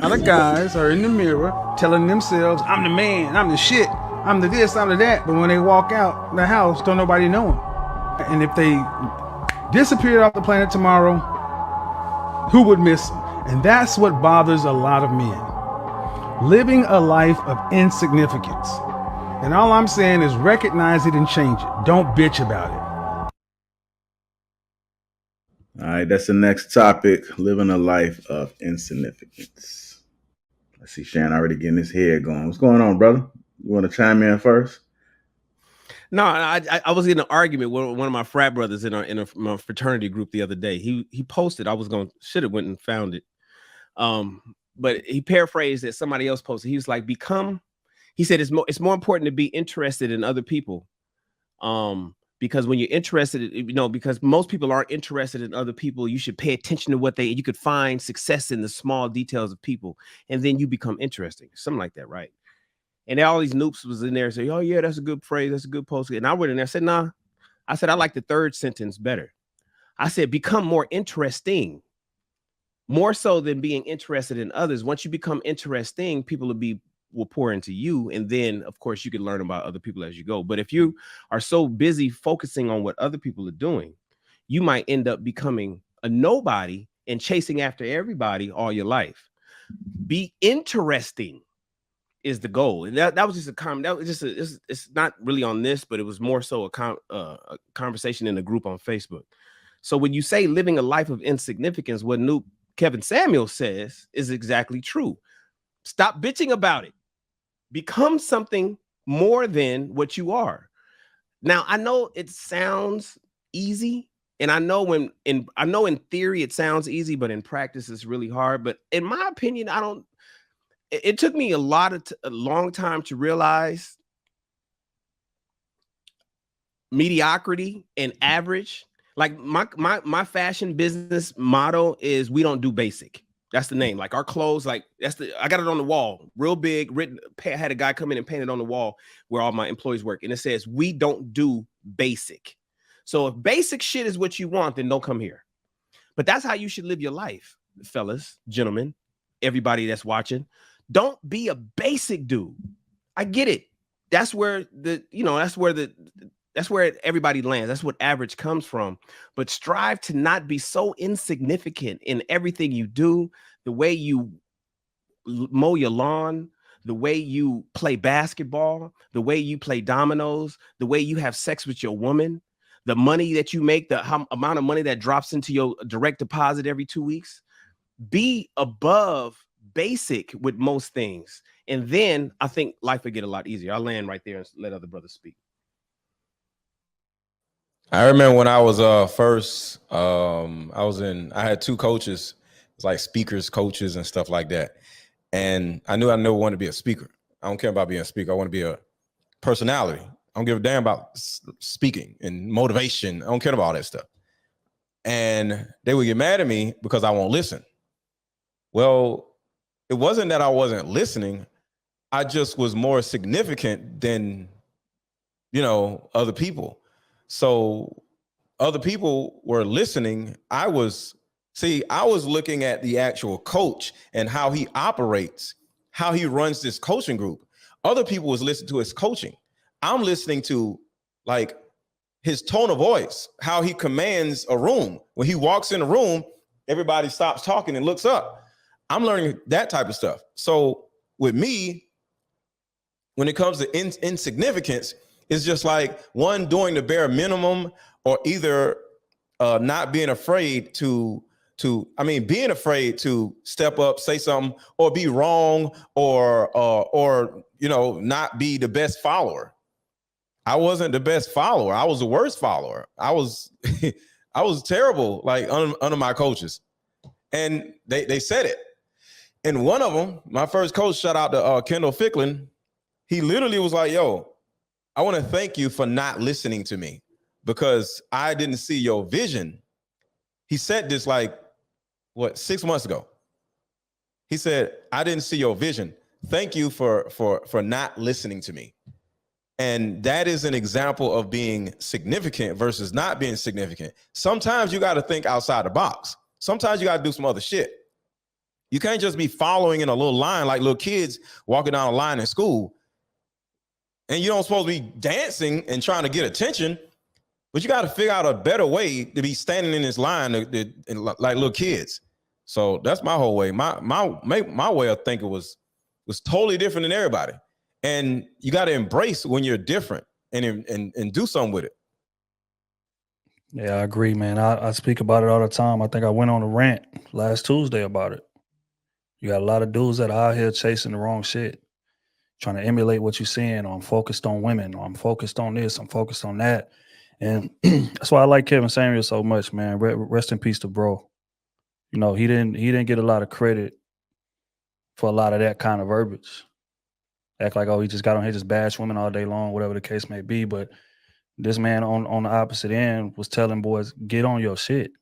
lot of guys are in the mirror telling themselves, I'm the man, I'm the shit, I'm the this, I'm the that. But when they walk out the house, don't nobody know them. And if they disappeared off the planet tomorrow, who would miss them? And that's what bothers a lot of men. Living a life of insignificance. And all I'm saying is recognize it and change it. Don't bitch about it. All right, that's the next topic, living a life of insignificance. I see Shan already getting his head going. What's going on, brother? You want to chime in first? No, I was in an argument with one of my frat brothers in my fraternity group the other day. He posted, should have went and found it. But he paraphrased that somebody else posted. He was like, he said it's more important to be interested in other people. Because when you're interested, because most people aren't interested in other people, you should pay attention to you could find success in the small details of people, and then you become interesting. Something like that, right? And all these noobs was in there saying, oh yeah, that's a good phrase, that's a good post. And I went in there, I said, nah. I said, I like the third sentence better. I said, become more interesting, more so than being interested in others. Once you become interesting, people will pour into you. And then of course you can learn about other people as you go. But if you are so busy focusing on what other people are doing, you might end up becoming a nobody and chasing after everybody all your life. Be interesting is the goal. And that was just a comment. That was just it's not really on this, but it was more so a conversation in a group on Facebook. So when you say living a life of insignificance, what Kevin Samuel says is exactly true. Stop bitching about it. Become something more than what you are. Now, I know it sounds easy, and I know in theory it sounds easy, but in practice it's really hard. But in my opinion, it took me a long time to realize mediocrity and average. Like my fashion business motto is we don't do basic. That's the name. Like our clothes, I got it on the wall, real big, written. Had a guy come in and paint it on the wall where all my employees work. And it says, we don't do basic. So if basic shit is what you want, then don't come here. But that's how you should live your life, fellas, gentlemen, everybody that's watching. Don't be a basic dude. I get it. That's where that's where everybody lands. That's what average comes from. But strive to not be so insignificant in everything you do, the way you mow your lawn, the way you play basketball, the way you play dominoes, the way you have sex with your woman, the money that you make, the amount of money that drops into your direct deposit every 2 weeks. Be above basic with most things. And then I think life will get a lot easier. I'll land right there and let other brothers speak. I remember when I was first, I had two coaches, it's like speakers, coaches and stuff like that. And I knew I never wanted to be a speaker. I don't care about being a speaker. I want to be a personality. I don't give a damn about speaking and motivation. I don't care about all that stuff. And they would get mad at me because I won't listen. Well, it wasn't that I wasn't listening. I just was more significant than, other people. So other people were listening. I was looking at the actual coach and how he operates, how he runs this coaching group. Other people was listening to his coaching. I'm listening to like his tone of voice, how he commands a room. When he walks in a room, everybody stops talking and looks up. I'm learning that type of stuff. So with me, when it comes to insignificance, it's just like one doing the bare minimum, or either not being afraid being afraid to step up, say something, or be wrong, or not be the best follower. I wasn't the best follower. I was the worst follower. I was I was terrible, like under my coaches, and they said it. And one of them, my first coach, shout out to Kendall Ficklin, he literally was like, yo, I want to thank you for not listening to me because I didn't see your vision. He said this 6 months ago. He said, I didn't see your vision. Thank you for not listening to me. And that is an example of being significant versus not being significant. Sometimes you got to think outside the box. Sometimes you got to do some other shit. You can't just be following in a little line like little kids walking down a line in school. And you don't supposed to be dancing and trying to get attention, but you got to figure out a better way to be standing in this line like little kids. So that's my whole way. My way of thinking was totally different than everybody. And you got to embrace when you're different and do something with it. Yeah, I agree, man. I speak about it all the time. I think I went on a rant last Tuesday about it. You got a lot of dudes that are out here chasing the wrong shit, trying to emulate what you're seeing. Or I'm focused on women, or I'm focused on this, I'm focused on that. And that's why I like Kevin Samuel so much, man. Rest in peace to bro. You know, he didn't get a lot of credit for a lot of that kind of verbiage. Act like, oh, he just got on here, just bash women all day long, whatever the case may be. But this man on the opposite end was telling boys, get on your shit.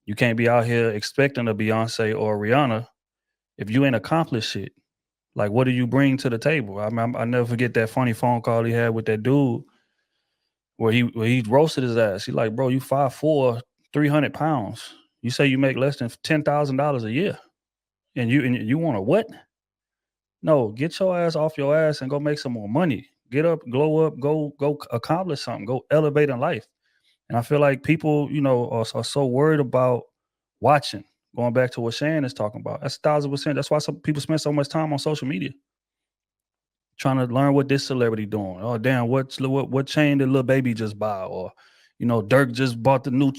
You can't be out here expecting a Beyonce or a Rihanna if you ain't accomplished shit. Like, what do you bring to the table? I never forget that funny phone call he had with that dude where he roasted his ass. He like, bro, you 5'4", 300 pounds. You say you make less than $10,000 a year, and you want to what? No, get your ass off your ass and go make some more money. Get up, glow up, go accomplish something, go elevate in life. And I feel like people, you know, are so worried about watching. Going back to what Shan is talking about, that's 1,000%. That's why some people spend so much time on social media trying to learn what this celebrity doing. Oh, damn, what chain did Lil Baby just buy? Or, you know, Dirk just bought the new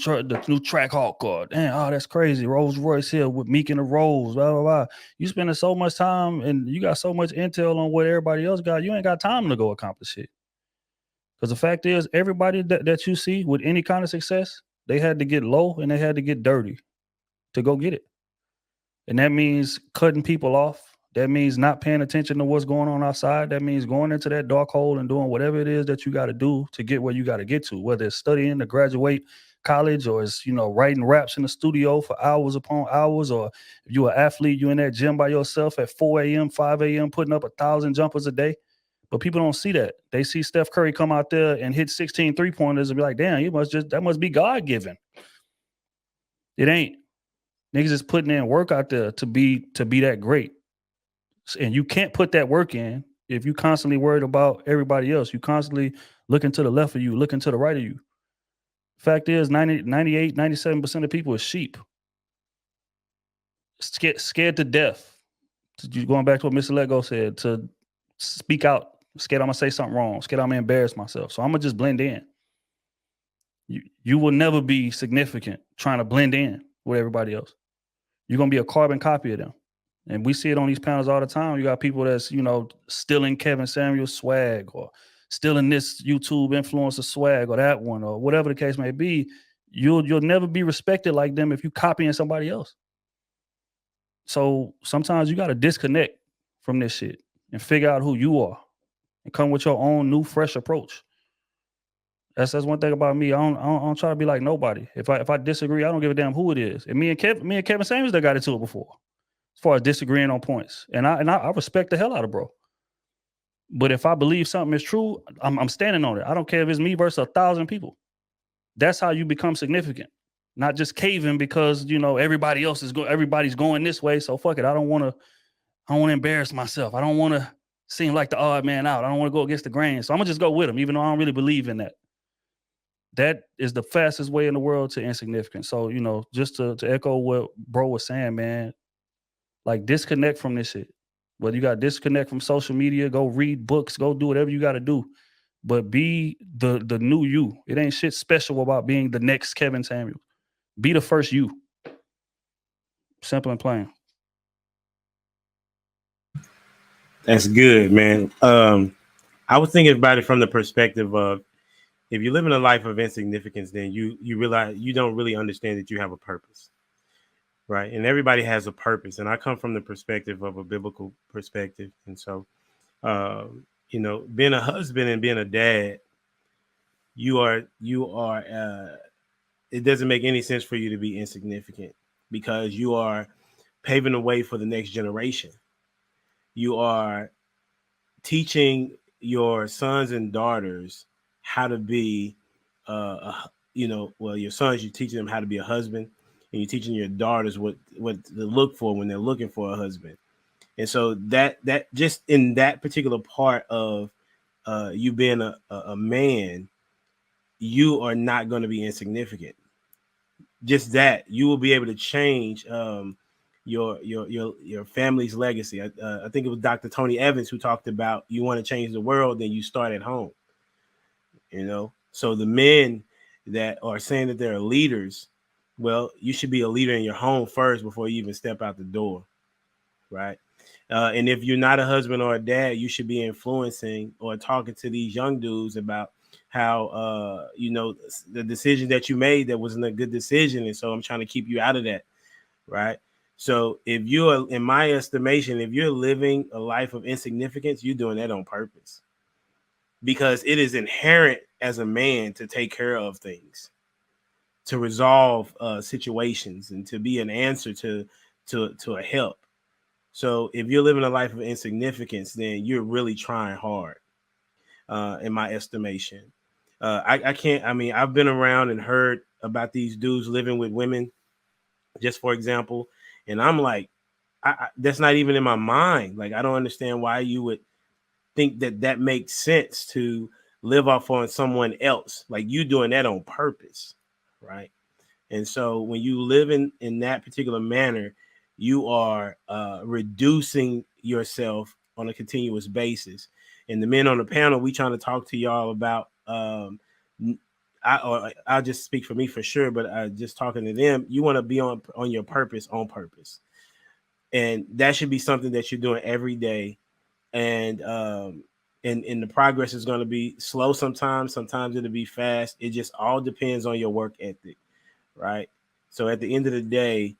Track Hawk. Or, damn, oh, that's crazy. Rolls Royce here with Meek and the Rolls, blah, blah, blah. You spending so much time and you got so much intel on what everybody else got. You ain't got time to go accomplish it. Because the fact is, everybody that you see with any kind of success, they had to get low and they had to get dirty to go get it. And that means cutting people off. That means not paying attention to what's going on outside. That means going into that dark hole and doing whatever it is that you got to do to get where you got to get to, whether it's studying to graduate college or it's, you know, writing raps in the studio for hours upon hours, or if you're an athlete, you in that gym by yourself at 4 a.m., 5 a.m., putting up 1,000 jumpers a day. But people don't see that. They see Steph Curry come out there and hit 16 three-pointers and be like, damn, that must be God-given. It ain't. Niggas is putting in work out there to be that great. And you can't put that work in if you constantly worried about everybody else. You constantly looking to the left of you, looking to the right of you. Fact is, 98, 97% of people is sheep. Scared to death. Going back to what Mr. Lego said, to speak out. Scared I'm going to say something wrong. Scared I'm going to embarrass myself. So I'm going to just blend in. You will never be significant trying to blend in with everybody else. You're going to be a carbon copy of them. And we see it on these panels all the time. You got people that's, you know, stealing Kevin Samuel's swag, or stealing this YouTube influencer swag, or that one, or whatever the case may be. You'll never be respected like them if you copying somebody else. So sometimes you got to disconnect from this shit and figure out who you are and come with your own new, fresh approach. That's one thing about me. I don't try to be like nobody. If I disagree, I don't give a damn who it is. And me and Kevin Samuels, they got into it before, as far as disagreeing on points. And I respect the hell out of bro. But if I believe something is true, I'm standing on it. I don't care if it's me versus 1,000 people. That's how you become significant. Not just caving because, you know, everybody's going this way. So fuck it. I don't want to embarrass myself. I don't want to seem like the odd man out. I don't want to go against the grain. So I'm gonna just go with them, even though I don't really believe in that. That is the fastest way in the world to insignificance. So, you know, just to echo what bro was saying, man, like disconnect from this shit. Whether you got to disconnect from social media, go read books, go do whatever you got to do. But be the new you. It ain't shit special about being the next Kevin Samuel. Be the first you. Simple and plain. That's good, man. I was thinking about it from the perspective of, if you live in a life of insignificance, then you realize you don't really understand that you have a purpose, right? And everybody has a purpose. And I come from the perspective of a biblical perspective. And so, you know, being a husband and being a dad, you are. It doesn't make any sense for you to be insignificant, because you are paving the way for the next generation. You are teaching your sons and daughters how to be, your sons, you're teaching them how to be a husband, and you're teaching your daughters what to look for when they're looking for a husband. And so that just in that particular part of you being a man, you are not going to be insignificant. Just that you will be able to change your family's legacy. I think it was Dr. Tony Evans who talked about you want to change the world, then you start at home. So the men that are saying that they're leaders, well, you should be a leader in your home first before you even step out the door, right? And if you're not a husband or a dad, you should be influencing or talking to these young dudes about how the decision that you made that wasn't a good decision, and so I'm trying to keep you out of that, right? So if you're, in my estimation, if you're living a life of insignificance, you're doing that on purpose, because it is inherent as a man to take care of things, to resolve situations, and to be an answer to a help. So if you're living a life of insignificance, then you're really trying hard, in my estimation. I can't. I mean, I've been around and heard about these dudes living with women, just for example, and I'm like, that's not even in my mind. Like, I don't understand why you would think that makes sense to live off on someone else. Like, you doing that on purpose, right? And so when you live in that particular manner, you are reducing yourself on a continuous basis. And the men on the panel, we trying to talk to y'all about, I'll just speak for me for sure, but just talking to them, you want to be on your purpose on purpose. And that should be something that you're doing every day. And the progress is going to be slow sometimes it'll be fast. It just all depends on your work ethic, right? So at the end of the day,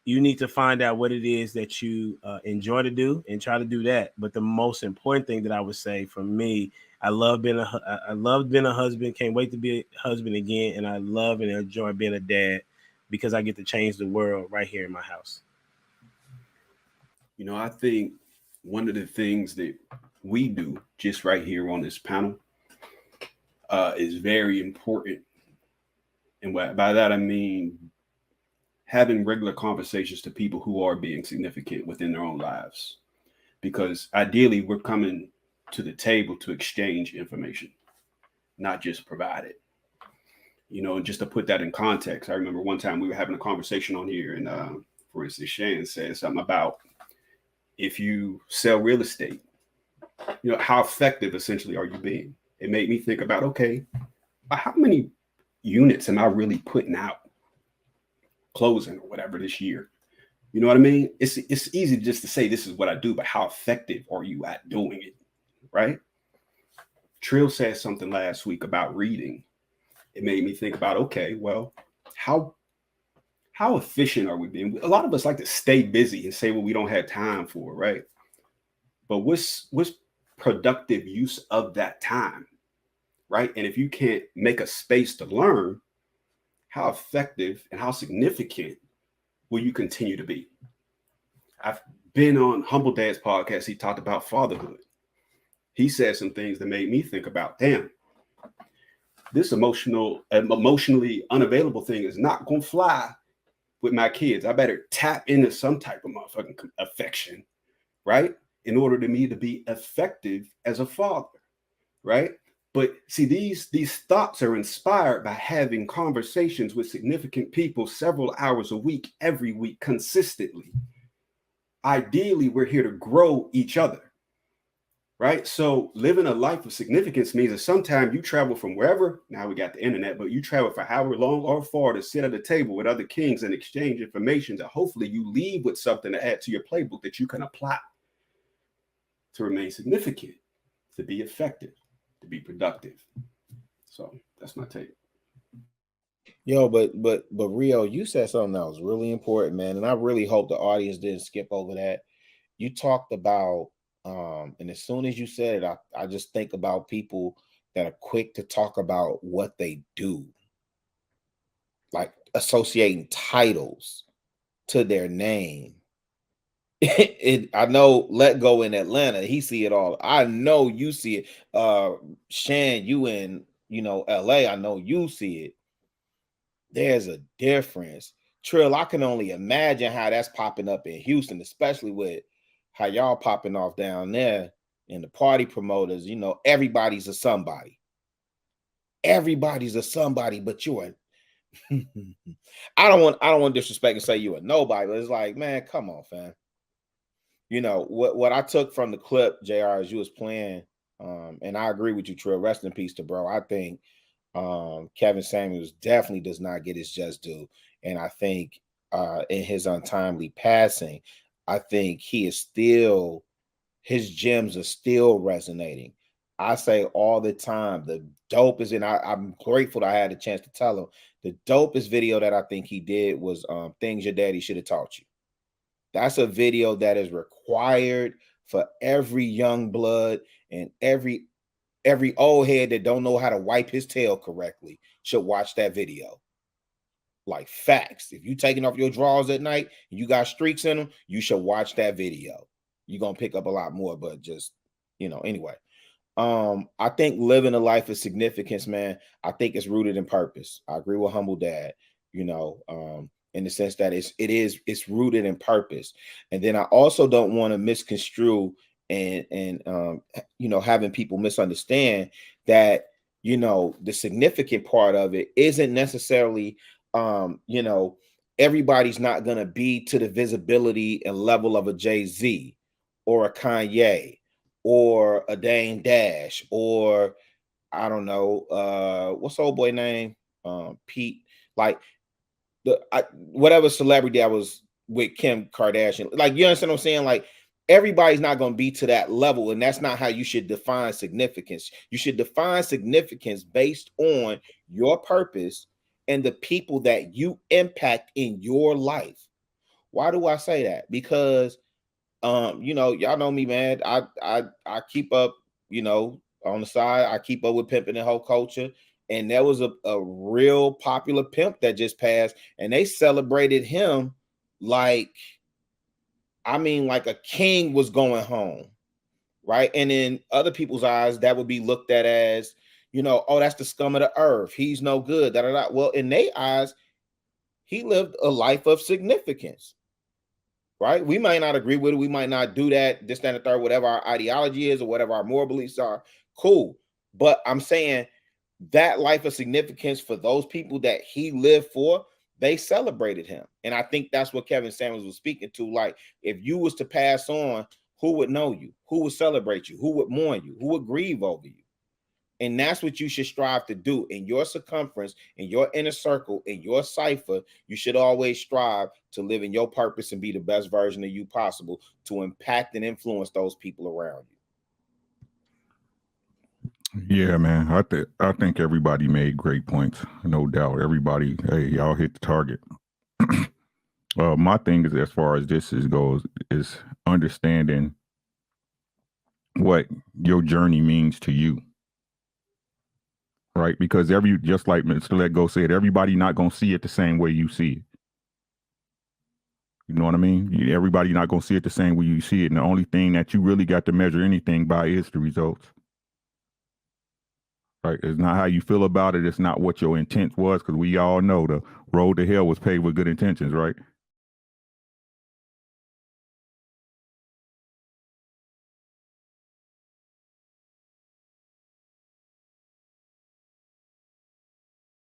you need to find out what it is that you enjoy to do and try to do that. But the most important thing that I would say for me, I love being a husband. Can't wait to be a husband again. And I love and enjoy being a dad because I get to change the world right here in my house. You know, I think one of the things that we do just right here on this panel is very important. And by that, I mean having regular conversations to people who are being significant within their own lives. Because ideally, we're coming to the table to exchange information, not just provide it. You know, and just to put that in context, I remember one time we were having a conversation on here, and for instance, Shan said something about if you sell real estate, you know, how effective essentially are you being? It made me think about, okay, how many units am I really putting out, closing or whatever this year? You know what I mean? It's easy just to say this is what I do, but how effective are you at doing it, right? Trill said something last week about reading. It made me think about, okay, well, how efficient are we being? A lot of us like to stay busy and say what we don't have time for, right? But what's productive use of that time, right? And if you can't make a space to learn, how effective and how significant will you continue to be? I've been on Humble Dad's podcast. He talked about fatherhood. He said some things that made me think about, damn, this emotionally unavailable thing is not going to fly with my kids. I better tap into some type of motherfucking affection, right? In order to me to be effective as a father, right? But see, these thoughts are inspired by having conversations with significant people several hours a week, every week, consistently. Ideally, we're here to grow each other, right? So living a life of significance means that sometimes you travel from wherever, now we got the internet, but you travel for however long or far to sit at a table with other kings and exchange information that hopefully you leave with something to add to your playbook that you can apply to remain significant, to be effective, to be productive. So that's my take. Yo, but Rio, you said something that was really important, man, and I really hope the audience didn't skip over that. You talked about, and as soon as you said it, I just think about people that are quick to talk about what they do, like associating titles to their name. I know Let Go in Atlanta, he see it all. I know you see it. Shan, you in LA, I know you see it. There's a difference Trill, I can only imagine how that's popping up in Houston, especially with how y'all popping off down there and the party promoters. You know, everybody's a somebody. Everybody's a somebody, but you are. I don't want disrespect and say you a nobody, but it's like, man, come on, fam. You know what I took from the clip, JR, as you was playing, and I agree with you, Trill. Rest in peace to bro. I think Kevin Samuels definitely does not get his just due. And I think in his untimely passing, I think he is still, his gems are still resonating. I say all the time, the dopest, and I'm grateful that I had a chance to tell him, the dopest video that I think he did was Things Your Daddy Should Have Taught You. That's a video that is required for every young blood and every old head that don't know how to wipe his tail correctly should watch that video. Like facts. If you taking off your drawers at night and you got streaks in them, you should watch that video. You're gonna pick up a lot more, but just, you know, anyway. I think living a life of significance, man, I think it's rooted in purpose. I agree with Humble Dad, you know, in the sense that it's rooted in purpose. And then I also don't want to misconstrue and you know, having people misunderstand that, you know, the significant part of it isn't necessarily you know, everybody's not gonna be to the visibility and level of a Jay-Z or a Kanye or a Dame Dash, or I don't know, what's the old boy name? Pete, like whatever celebrity I was with, Kim Kardashian. Like, you understand what I'm saying? Like, everybody's not going to be to that level, and that's not how you should define significance. You should define significance based on your purpose and the people that you impact in your life. Why do I say that? Because you know, y'all know me, man. I keep up, you know, on the side. I keep up with pimping and whole culture. And there was a real popular pimp that just passed, and they celebrated him like, I mean, like a king was going home, right? And in other people's eyes, that would be looked at as, you know, oh, that's the scum of the earth. He's no good. Da, da, da. Well, in their eyes, he lived a life of significance. Right? We might not agree with it. We might not do that, this, that, and the third, whatever our ideology is or whatever our moral beliefs are. Cool. But I'm saying that life of significance for those people that he lived for, they celebrated him. And I think that's what Kevin Samuels was speaking to. Like, if you was to pass on, who would know you? Who would celebrate you? Who would mourn you? Who would grieve over you? And that's what you should strive to do in your circumference, in your inner circle, in your cipher. You should always strive to live in your purpose and be the best version of you possible to impact and influence those people around you. Yeah, man. I think everybody made great points. No doubt. Everybody, hey, y'all hit the target. My thing is, as far as this goes, is understanding what your journey means to you. Right? Because just like Mr. Letgo said, everybody not going to see it the same way you see it. You know what I mean? Everybody not going to see it the same way you see it. And the only thing that you really got to measure anything by is the results. Right? It's not how you feel about it. It's not what your intent was, because we all know the road to hell was paved with good intentions, right?